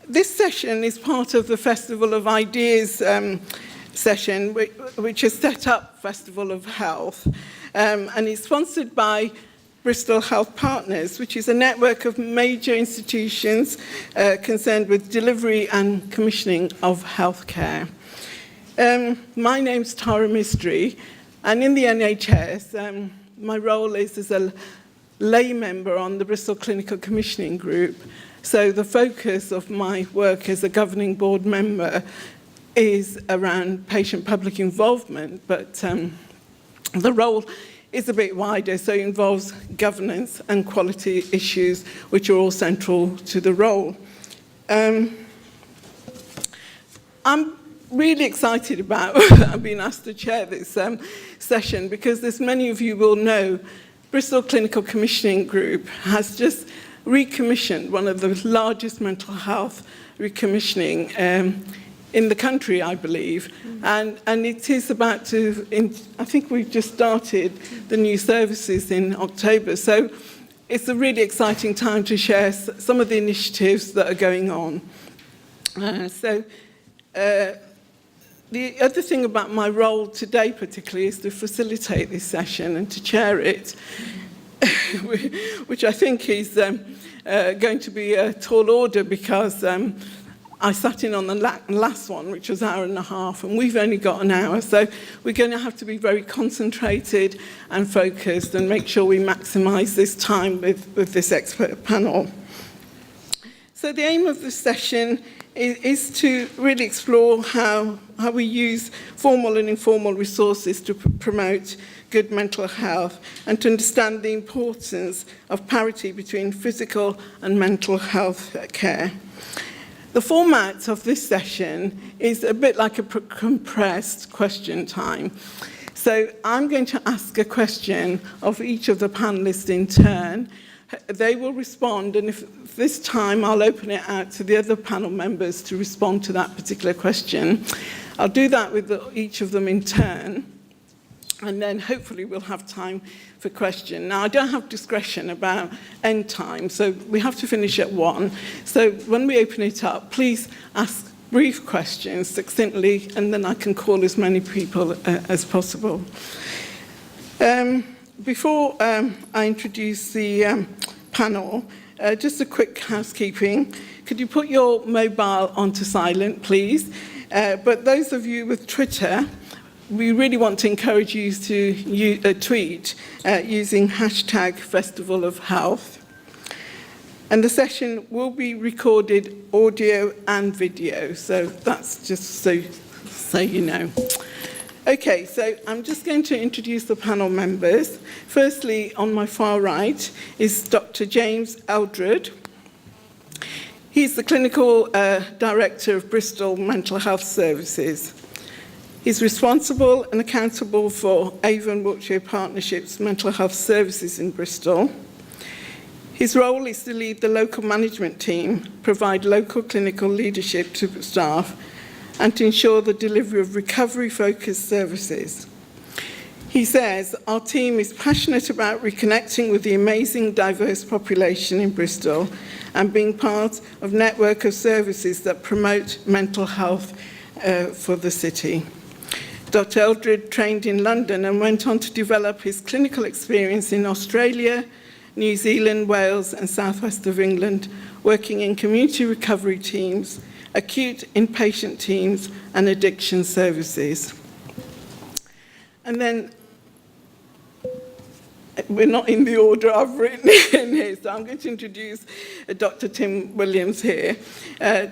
This session is part of the Festival of Ideas session, which is set up Festival of Health, and is sponsored by Bristol Health Partners, which is a network of major institutions concerned with delivery and commissioning of healthcare. My name's Tara Mistry, and in the NHS, my role is as a lay member on the Bristol Clinical Commissioning Group. So the focus of my work as a governing board member is around patient public involvement, but the role is a bit wider, so it involves governance and quality issues, which are all central to the role. I'm really excited about being asked to chair this session, because as many of you will know, Bristol Clinical Commissioning Group has just recommissioned one of the largest mental health recommissioning in the country, I believe. And it is about to, I think we've just started the new services in October. So it's a really exciting time to share some of the initiatives that are going on. The other thing about my role today particularly is to facilitate this session and to chair it, which I think is going to be a tall order, because I sat in on the last one, which was an hour and a half, and we've only got an hour, so we're going to have to be very concentrated and focused and make sure we maximise this time with this expert panel. So the aim of this session is to really explore how we use formal and informal resources to promote good mental health, and to understand the importance of parity between physical and mental health care. The format of this session is a bit like a compressed question time. So I'm going to ask a question of each of the panelists in turn. They will respond, and if this time I'll open it out to the other panel members to respond to that particular question. I'll do that with each of them in turn, and then hopefully we'll have time for question. Now, I don't have discretion about end time, so we have to finish at 1. So when we open it up, please ask brief questions succinctly, and then I can call as many people as possible. Before I introduce the panel, just a quick housekeeping. Could you put your mobile onto silent, please? But those of you with Twitter, we really want to encourage you to tweet using hashtag Festival of Health. And the session will be recorded audio and video, so that's just so you know. Okay, so I'm just going to introduce the panel members. Firstly, on my far right is Dr. James Eldred. He's the Clinical Director of Bristol Mental Health Services. He's responsible and accountable for Avon Wiltshire Partnership's mental health services in Bristol. His role is to lead the local management team, provide local clinical leadership to staff, and to ensure the delivery of recovery-focused services. He says, our team is passionate about reconnecting with the amazing diverse population in Bristol and being part of a network of services that promote mental health for the city. Dr. Eldred trained in London and went on to develop his clinical experience in Australia, New Zealand, Wales, and southwest of England, working in community recovery teams, acute inpatient teams, and addiction services. And then, we're not in the order I've written in here, so I'm going to introduce Dr. Tim Williams here.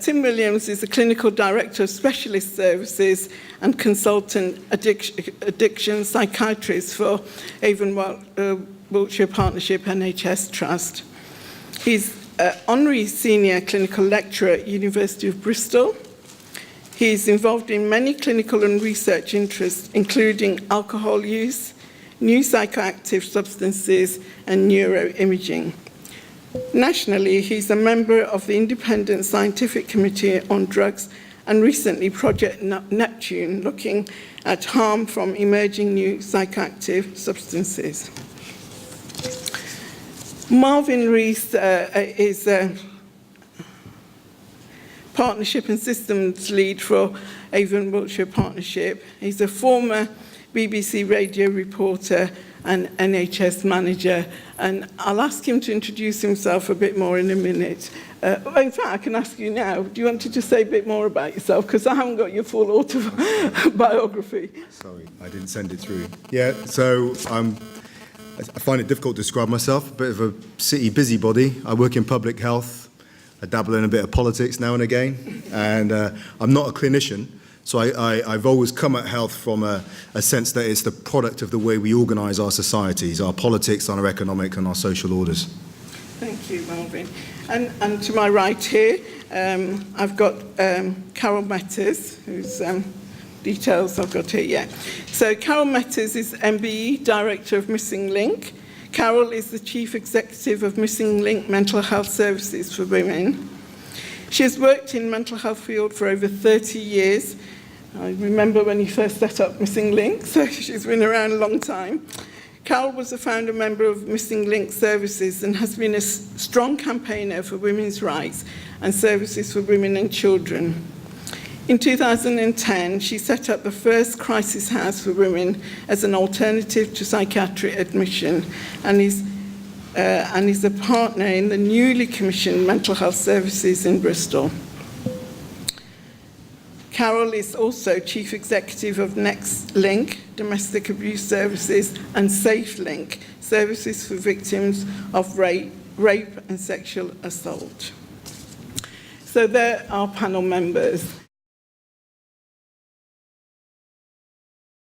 Tim Williams is a clinical director of specialist services and consultant addiction psychiatrist for Avon Wiltshire Partnership NHS Trust. He's honorary senior clinical lecturer at University of Bristol. He's involved in many clinical and research interests, including alcohol use, new psychoactive substances, and neuroimaging. Nationally, he's a member of the Independent Scientific Committee on Drugs, and recently Project Neptune, looking at harm from emerging new psychoactive substances. Marvin Rees is Partnership and Systems Lead for Avon Wiltshire Partnership. He's a former BBC radio reporter and NHS manager, and I'll ask him to introduce himself a bit more in a minute. In fact, I can ask you now, do you want to just say a bit more about yourself? Because I haven't got your full autobiography. Sorry, I didn't send it through. Yeah, so I find it difficult to describe myself, a bit of a city busybody. I work in public health. I dabble in a bit of politics now and again, and I'm not a clinician, so I've always come at health from a sense that it's the product of the way we organise our societies, our politics, our economic and our social orders. Thank you, Melvin. And to my right here, I've got Carol Metters, whose details I've got here, yeah. So Carol Metters is MBE, Director of Missing Link. Carol is the Chief Executive of Missing Link Mental Health Services for Women. She has worked in mental health field for over 30 years. I remember when he first set up Missing Link, so she's been around a long time. Carol was a founder member of Missing Link Services and has been a strong campaigner for women's rights and services for women and children. In 2010, she set up the first crisis house for women as an alternative to psychiatric admission and is a partner in the newly commissioned mental health services in Bristol. Carol is also Chief Executive of Next Link, Domestic Abuse Services, and Safe Link, Services for Victims of Rape and Sexual Assault. So there are panel members.